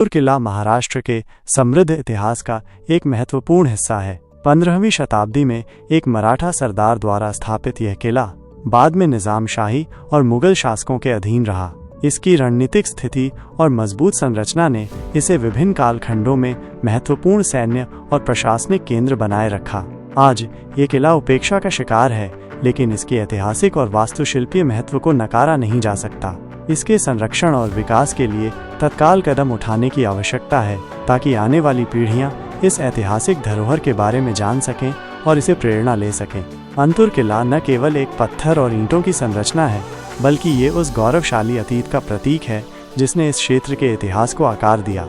अंतुर किला महाराष्ट्र के समृद्ध इतिहास का एक महत्वपूर्ण हिस्सा है। 15वीं शताब्दी में एक मराठा सरदार द्वारा स्थापित यह किला बाद में निजाम शाही और मुगल शासकों के अधीन रहा। इसकी रणनीतिक स्थिति और मजबूत संरचना ने इसे विभिन्न कालखंडों में महत्वपूर्ण सैन्य और प्रशासनिक केंद्र बनाए रखा। आज ये किला उपेक्षा का शिकार है, लेकिन इसके ऐतिहासिक और वास्तुशिल्पीय महत्व को नकारा नहीं जा सकता। इसके संरक्षण और विकास के लिए तत्काल कदम उठाने की आवश्यकता है, ताकि आने वाली पीढ़ियां इस ऐतिहासिक धरोहर के बारे में जान सकें और इसे प्रेरणा ले सकें। अंतुर किला न केवल एक पत्थर और ईंटों की संरचना है, बल्कि ये उस गौरवशाली अतीत का प्रतीक है जिसने इस क्षेत्र के इतिहास को आकार दिया।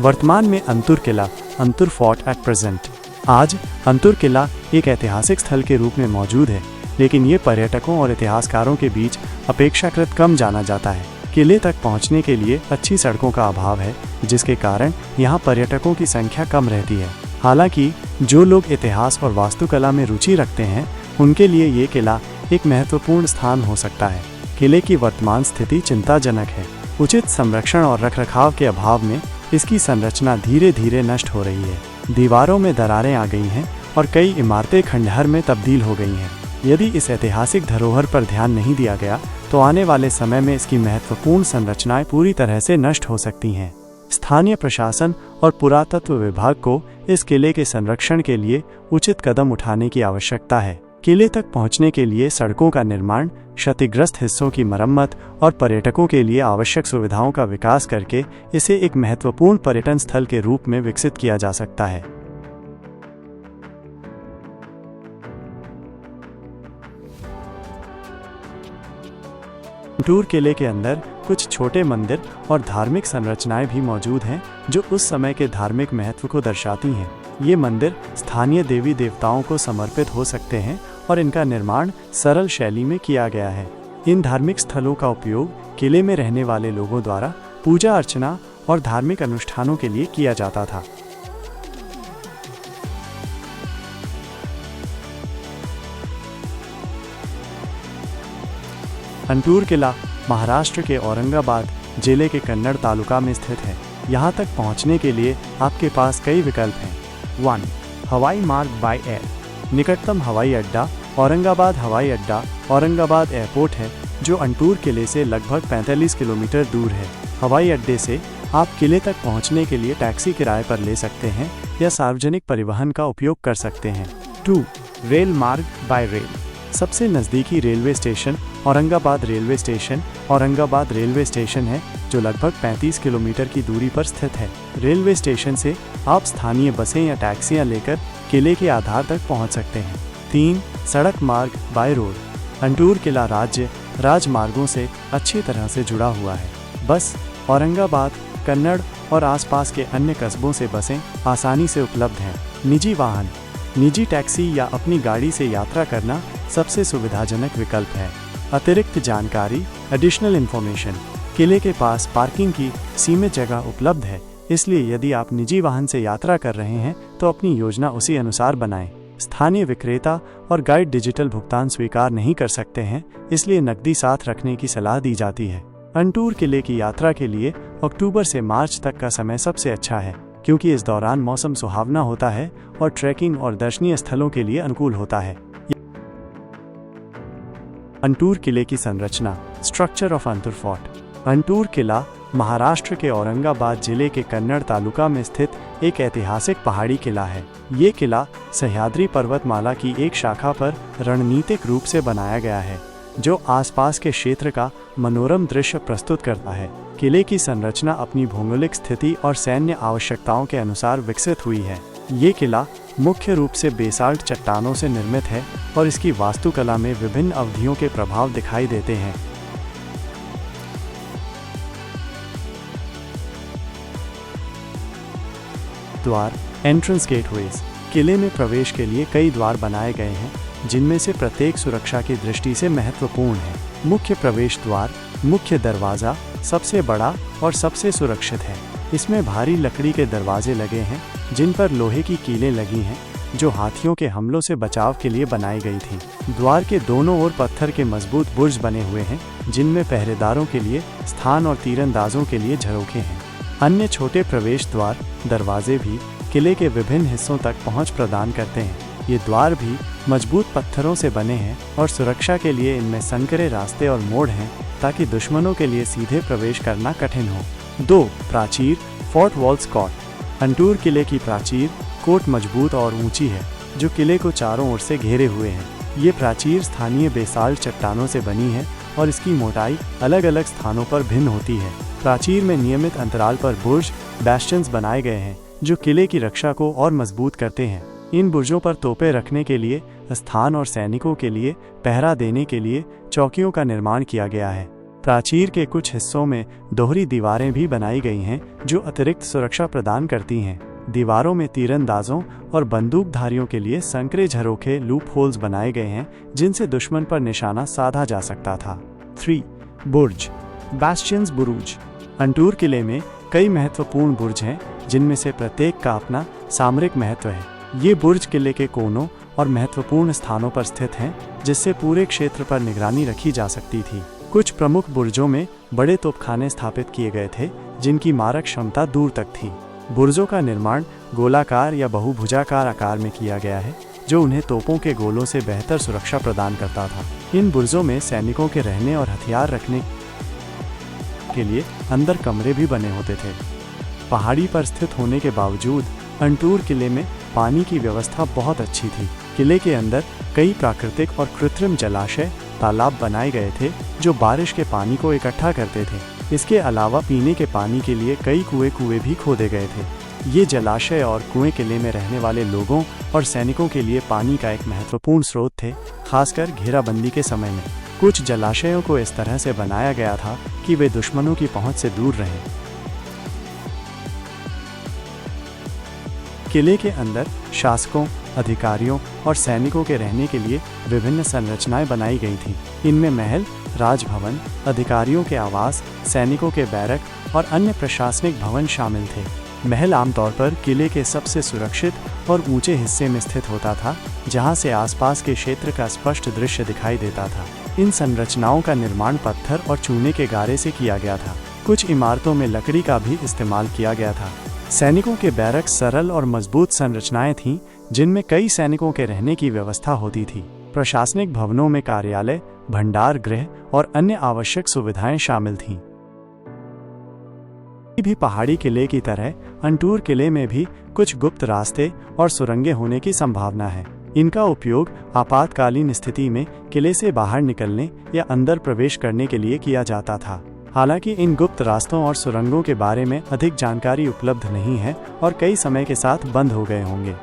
वर्तमान में अंतुर किला, अंतुर फोर्ट एट प्रेजेंट। आज अंतुर किला एक ऐतिहासिक स्थल के रूप में मौजूद है, लेकिन ये पर्यटकों और इतिहासकारों के बीच अपेक्षाकृत कम जाना जाता है। किले तक पहुंचने के लिए अच्छी सड़कों का अभाव है, जिसके कारण यहाँ पर्यटकों की संख्या कम रहती है। हालांकि जो लोग इतिहास और वास्तुकला में रुचि रखते हैं, उनके लिए ये किला एक महत्वपूर्ण स्थान हो सकता है। किले की वर्तमान स्थिति चिंताजनक है। उचित संरक्षण और रखरखाव के अभाव में इसकी संरचना धीरे धीरे नष्ट हो रही है। दीवारों में दरारें आ गई हैं और कई इमारतें खंडहर में तब्दील हो गई हैं। यदि इस ऐतिहासिक धरोहर पर ध्यान नहीं दिया गया, तो आने वाले समय में इसकी महत्वपूर्ण संरचनाएं पूरी तरह से नष्ट हो सकती हैं। स्थानीय प्रशासन और पुरातत्व विभाग को इस किले के संरक्षण के लिए उचित कदम उठाने की आवश्यकता है। किले तक पहुंचने के लिए सड़कों का निर्माण, क्षतिग्रस्त हिस्सों की मरम्मत और पर्यटकों के लिए आवश्यक सुविधाओं का विकास करके इसे एक महत्वपूर्ण पर्यटन स्थल के रूप में विकसित किया जा सकता है। अंतुर किले के अंदर कुछ छोटे मंदिर और धार्मिक संरचनाएं भी मौजूद हैं, जो उस समय के धार्मिक महत्व को दर्शाती हैं। ये मंदिर स्थानीय देवी देवताओं को समर्पित हो सकते हैं और इनका निर्माण सरल शैली में किया गया है। इन धार्मिक स्थलों का उपयोग किले में रहने वाले लोगों द्वारा पूजा अर्चना और धार्मिक अनुष्ठानों के लिए किया जाता था। अंतुर किला महाराष्ट्र के औरंगाबाद जिले के कन्नड़ तालुका में स्थित है। यहाँ तक पहुँचने के लिए आपके पास कई विकल्प हैं। 1. हवाई मार्ग बाय एयर। निकटतम हवाई अड्डा औरंगाबाद हवाई अड्डा औरंगाबाद एयरपोर्ट है, जो अंतुर किले से लगभग 45 किलोमीटर दूर है। हवाई अड्डे से आप किले तक पहुँचने के लिए टैक्सी किराए पर ले सकते हैं या सार्वजनिक परिवहन का उपयोग कर सकते हैं। 2. रेल मार्ग बाय रेल। सबसे नज़दीकी railway station Aurangabad railway station Aurangabad railway station है, जो लगभग 35 किलोमीटर की दूरी पर स्थित है। रेलवे स्टेशन से आप स्थानीय बसें या टैक्सियां लेकर किले के आधार तक पहुंच सकते हैं। 3. सड़क मार्ग बाय रोड। अंतुर किला राज्य राजमार्गों से अच्छी तरह से जुड़ा हुआ है। बस औरंगाबाद, कन्नड़ और आसपास के अन्य कस्बों से बसें आसानी से उपलब्ध हैं। निजी वाहन, निजी टैक्सी या अपनी गाड़ी से यात्रा करना सबसे सुविधाजनक विकल्प है। अतिरिक्त जानकारी, एडिशनल इन्फॉर्मेशन। किले के पास पार्किंग की सीमित जगह उपलब्ध है, इसलिए यदि आप निजी वाहन से यात्रा कर रहे हैं तो अपनी योजना उसी अनुसार बनाएं। स्थानीय विक्रेता और गाइड डिजिटल भुगतान स्वीकार नहीं कर सकते हैं, इसलिए नकदी साथ रखने की सलाह दी जाती है। अंतुर किले की यात्रा के लिए अक्टूबर से मार्च तक का समय सबसे अच्छा है, क्योंकि इस दौरान मौसम सुहावना होता है और ट्रैकिंग और दर्शनीय स्थलों के लिए अनुकूल होता है। अंतुर किले की संरचना, स्ट्रक्चर ऑफ अंतुर फोर्ट। अंतुर किला महाराष्ट्र के औरंगाबाद जिले के कन्नड़ तालुका में स्थित एक ऐतिहासिक पहाड़ी किला है। ये किला सह्याद्री पर्वतमाला की एक शाखा पर रणनीतिक रूप से बनाया गया है, जो आसपास के क्षेत्र का मनोरम दृश्य प्रस्तुत करता है। किले की संरचना अपनी भौगोलिक स्थिति और सैन्य आवश्यकताओं के अनुसार विकसित हुई है। ये किला मुख्य रूप से बेसाल्ट चट्टानों से निर्मित है और इसकी वास्तुकला में विभिन्न अवधियों के प्रभाव दिखाई देते हैं। द्वार, एंट्रेंस गेटवेज। किले में प्रवेश के लिए कई द्वार बनाए गए हैं, जिनमें से प्रत्येक सुरक्षा की दृष्टि से महत्वपूर्ण है। मुख्य प्रवेश द्वार, मुख्य दरवाज़ा सबसे बड़ा और सबसे सुरक्षित है। इसमें भारी लकड़ी के दरवाजे लगे हैं, जिन पर लोहे की कीलें लगी हैं। जो हाथियों के हमलों से बचाव के लिए बनाई गई थी। द्वार के दोनों ओर पत्थर के मजबूत बुर्ज बने हुए हैं, जिनमें पहरेदारों के लिए स्थान और तीरंदाजों के लिए झरोखे हैं। अन्य छोटे प्रवेश द्वार, दरवाजे भी किले के विभिन्न हिस्सों तक पहुंच प्रदान करते हैं। ये द्वार भी मजबूत पत्थरों से बने हैं और सुरक्षा के लिए इनमें संकरे रास्ते और मोड़ हैं, ताकि दुश्मनों के लिए सीधे प्रवेश करना कठिन हो। 2. प्राचीर, फोर्ट वॉल्स कोट। अंटूर किले की प्राचीर कोट मजबूत और ऊंची है, जो किले को चारों ओर से घेरे हुए है। ये प्राचीर स्थानीय बेसाल्ट चट्टानों से बनी है और इसकी मोटाई अलग अलग स्थानों पर भिन्न होती है। प्राचीर में नियमित अंतराल पर बुर्ज, बैस्टियंस बनाए गए हैं, जो किले की रक्षा को और मजबूत करते हैं। इन बुर्जों पर तोपें रखने के लिए स्थान और सैनिकों के लिए पहरा देने के लिए चौकियों का निर्माण किया गया है। प्राचीर के कुछ हिस्सों में दोहरी दीवारें भी बनाई गई हैं, जो अतिरिक्त सुरक्षा प्रदान करती हैं। दीवारों में तीरंदाजों और बंदूकधारियों के लिए संकरे झरोखे, लूप होल्स बनाए गए हैं, जिनसे दुश्मन पर निशाना साधा जा सकता था। 3. बुर्ज, बैस्टियंस बुरुज। अंटूर किले में कई महत्वपूर्ण बुर्ज हैं, जिनमें से प्रत्येक का अपना सामरिक महत्व है। ये बुर्ज किले के कोनों और महत्वपूर्ण स्थानों पर स्थित हैं, जिससे पूरे क्षेत्र पर निगरानी रखी जा सकती थी। कुछ प्रमुख बुर्जों में बड़े तोपखाने स्थापित किए गए थे, जिनकी मारक क्षमता दूर तक थी। बुर्जों का निर्माण गोलाकार या बहुभुजाकार आकार में किया गया है, जो उन्हें तोपों के गोलों से बेहतर सुरक्षा प्रदान करता था। इन बुर्जों में सैनिकों के रहने और हथियार रखने के लिए अंदर कमरे भी बने होते थे। पहाड़ी पर स्थित होने के बावजूद अंटूर किले में पानी की व्यवस्था बहुत अच्छी थी। किले के अंदर कई प्राकृतिक और कृत्रिम जलाशय, तालाब बनाए गए थे, जो बारिश के पानी को इकट्ठा करते थे। इसके अलावा पीने के पानी के लिए कई कुएं भी खोदे गए थे। ये जलाशय और कुएं किले में रहने वाले लोगों और सैनिकों के लिए पानी का एक महत्वपूर्ण स्रोत थे, खासकर घेराबंदी के समय में। कुछ जलाशयों को इस तरह से बनाया गया था कि वे दुश्मनों की पहुंच से दूर रहें। किले के अंदर शासकों, अधिकारियों और सैनिकों के रहने के लिए विभिन्न संरचनाएं बनाई गई थीं। इनमें महल, राजभवन, अधिकारियों के आवास, सैनिकों के बैरक और अन्य प्रशासनिक भवन शामिल थे। महल आमतौर पर किले के सबसे सुरक्षित और ऊंचे हिस्से में स्थित होता था, जहां से आसपास के क्षेत्र का स्पष्ट दृश्य दिखाई देता था। इन संरचनाओं का निर्माण पत्थर और चूने के गारे से किया गया था। कुछ इमारतों में लकड़ी का भी इस्तेमाल किया गया था। सैनिकों के बैरक सरल और मजबूत संरचनाएं थीं, जिनमें कई सैनिकों के रहने की व्यवस्था होती थी। प्रशासनिक भवनों में कार्यालय, भंडार गृह और अन्य आवश्यक सुविधाएं शामिल थीं। भी पहाड़ी किले की तरह अंटूर किले में भी कुछ गुप्त रास्ते और सुरंगें होने की संभावना है। इनका उपयोग आपातकालीन स्थिति में किले से बाहर निकलने या अंदर प्रवेश करने के लिए किया जाता था। हालांकि इन गुप्त रास्तों और सुरंगों के बारे में अधिक जानकारी उपलब्ध नहीं है और कई समय के साथ बंद हो गए होंगे।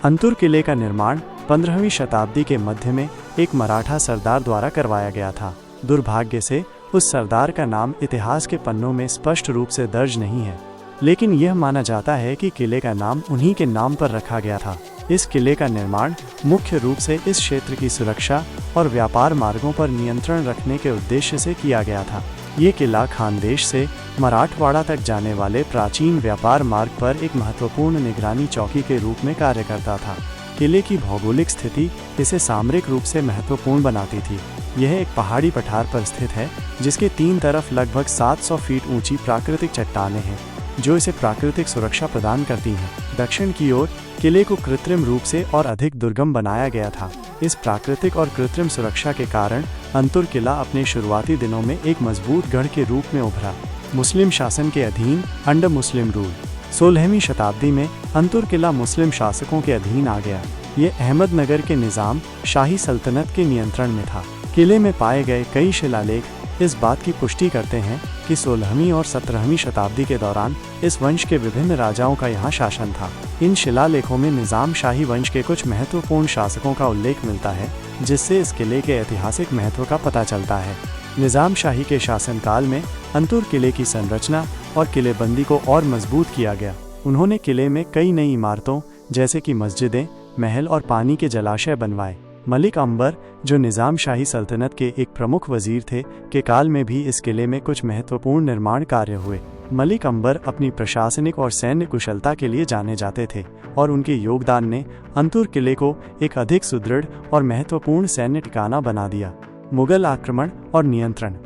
अंतुर किले का निर्माण 15वीं शताब्दी के मध्य में एक मराठा सरदार द्वारा करवाया गया था। दुर्भाग्य से उस सरदार का नाम इतिहास के पन्नों में स्पष्ट रूप से दर्ज नहीं है, लेकिन यह माना जाता है कि किले का नाम उन्हीं के नाम पर रखा गया था। इस किले का निर्माण मुख्य रूप से इस क्षेत्र की सुरक्षा और व्यापार मार्गों पर नियंत्रण रखने के उद्देश्य से किया गया था। ये किला खानदेश से मराठवाड़ा तक जाने वाले प्राचीन व्यापार मार्ग पर एक महत्वपूर्ण निगरानी चौकी के रूप में कार्य करता था। किले की भौगोलिक स्थिति इसे सामरिक रूप से महत्वपूर्ण बनाती थी। यह एक पहाड़ी पठार पर स्थित है, जिसके तीन तरफ लगभग 700 फीट ऊंची प्राकृतिक चट्टानें हैं, जो इसे प्राकृतिक सुरक्षा प्रदान करती हैं। दक्षिण की ओर किले को कृत्रिम रूप से और अधिक दुर्गम बनाया गया था। इस प्राकृतिक और कृत्रिम सुरक्षा के कारण अंतुर किला अपने शुरुआती दिनों में एक मजबूत गढ़ के रूप में उभरा। मुस्लिम शासन के अधीन अंडर मुस्लिम रूल 16वीं शताब्दी में अंतुर किला मुस्लिम शासकों के अधीन आ गया। ये अहमदनगर के निज़ाम शाही सल्तनत के नियंत्रण में था। किले में पाए गए कई शिलालेख इस बात की पुष्टि करते हैं कि 16वीं और 17वीं शताब्दी के दौरान इस वंश के विभिन्न राजाओं का यहाँ शासन था। इन शिलालेखों में निज़ाम शाही वंश के कुछ महत्वपूर्ण शासकों का उल्लेख मिलता है, जिससे इस किले के ऐतिहासिक महत्व का पता चलता है। निज़ाम शाही के शासनकाल में अंतुर किले की संरचना और किलेबंदी को और मजबूत किया गया। उन्होंने किले में कई नई इमारतों जैसे कि मस्जिदें, महल और पानी के जलाशय बनवाए। मलिक अंबर, जो निज़ाम शाही सल्तनत के एक प्रमुख वजीर थे, के काल में भी इस किले में कुछ महत्वपूर्ण निर्माण कार्य हुए। मलिक अंबर अपनी प्रशासनिक और सैन्य कुशलता के लिए जाने जाते थे और उनके योगदान ने अंतुर किले को एक अधिक सुदृढ़ और महत्वपूर्ण सैन्य ठिकाना बना दिया। मुगल आक्रमण और नियंत्रण।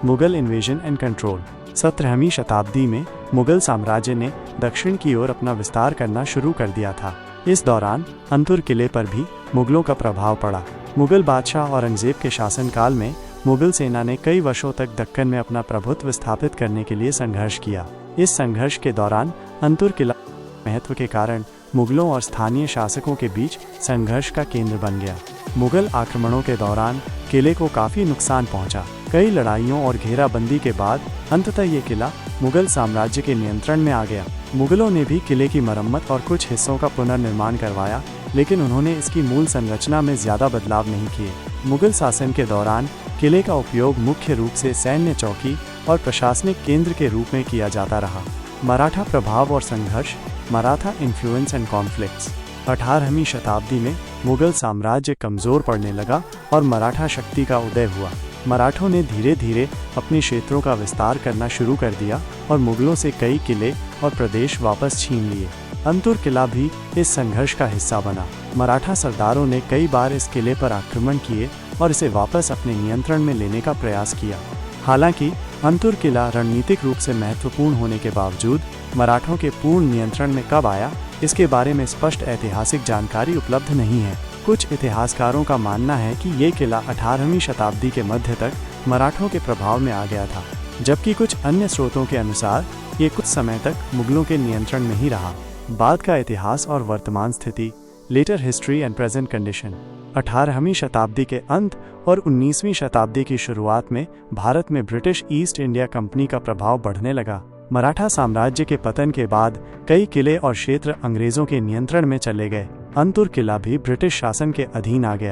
Mughal invasion and control. 17वीं शताब्दी में मुगल साम्राज्य ने दक्षिण की ओर अपना विस्तार करना शुरू कर दिया था। इस दौरान अंतुर किले पर भी मुगलों का प्रभाव पड़ा। मुगल बादशाह औरंगजेब के शासनकाल में मुगल सेना ने कई वर्षों तक दक्कन में अपना प्रभुत्व स्थापित करने के लिए संघर्ष किया। इस संघर्ष के दौरान अंतुर किला महत्व के कारण मुगलों और स्थानीय शासकों के बीच संघर्ष का केंद्र बन गया। मुगल आक्रमणों के दौरान किले को काफी नुकसान पहुंचा। कई लड़ाइयों और घेराबंदी के बाद अंततः ये किला मुगल साम्राज्य के नियंत्रण में आ गया। मुगलों ने भी किले की मरम्मत और कुछ हिस्सों का पुनर्निर्माण करवाया, लेकिन उन्होंने इसकी मूल संरचना में ज्यादा बदलाव नहीं किए। मुगल शासन के दौरान किले का उपयोग मुख्य रूप से सैन्य चौकी और प्रशासनिक केंद्र के रूप में किया जाता रहा। मराठा प्रभाव और संघर्ष। Maratha influence and conflicts. 18वीं शताब्दी में मुगल साम्राज्य कमजोर पड़ने लगा और मराठा शक्ति का उदय हुआ। मराठों ने धीरे धीरे अपने क्षेत्रों का विस्तार करना शुरू कर दिया और मुगलों से कई किले और प्रदेश वापस छीन लिए। अंतुर किला भी इस संघर्ष का हिस्सा बना। मराठा सरदारों ने कई बार इस किले पर आक्रमण किए और इसे वापस अपने नियंत्रण में लेने का प्रयास किया। हालांकि अंतुर किला रणनीतिक रूप से महत्वपूर्ण होने के बावजूद मराठों के पूर्ण नियंत्रण में कब आया, इसके बारे में स्पष्ट ऐतिहासिक जानकारी उपलब्ध नहीं है। कुछ इतिहासकारों का मानना है कि ये किला 18वीं शताब्दी के मध्य तक मराठों के प्रभाव में आ गया था, जबकि कुछ अन्य स्रोतों के अनुसार ये कुछ समय तक मुगलों के नियंत्रण में ही रहा। बाद का इतिहास और वर्तमान स्थिति। Later history and present condition. 18वीं शताब्दी के अंत और 19वीं शताब्दी की शुरुआत में भारत में ब्रिटिश ईस्ट इंडिया कंपनी का प्रभाव बढ़ने लगा। मराठा साम्राज्य के पतन के बाद कई किले और क्षेत्र अंग्रेजों के नियंत्रण में चले गए। अंतुर किला भी ब्रिटिश शासन के अधीन आ गया।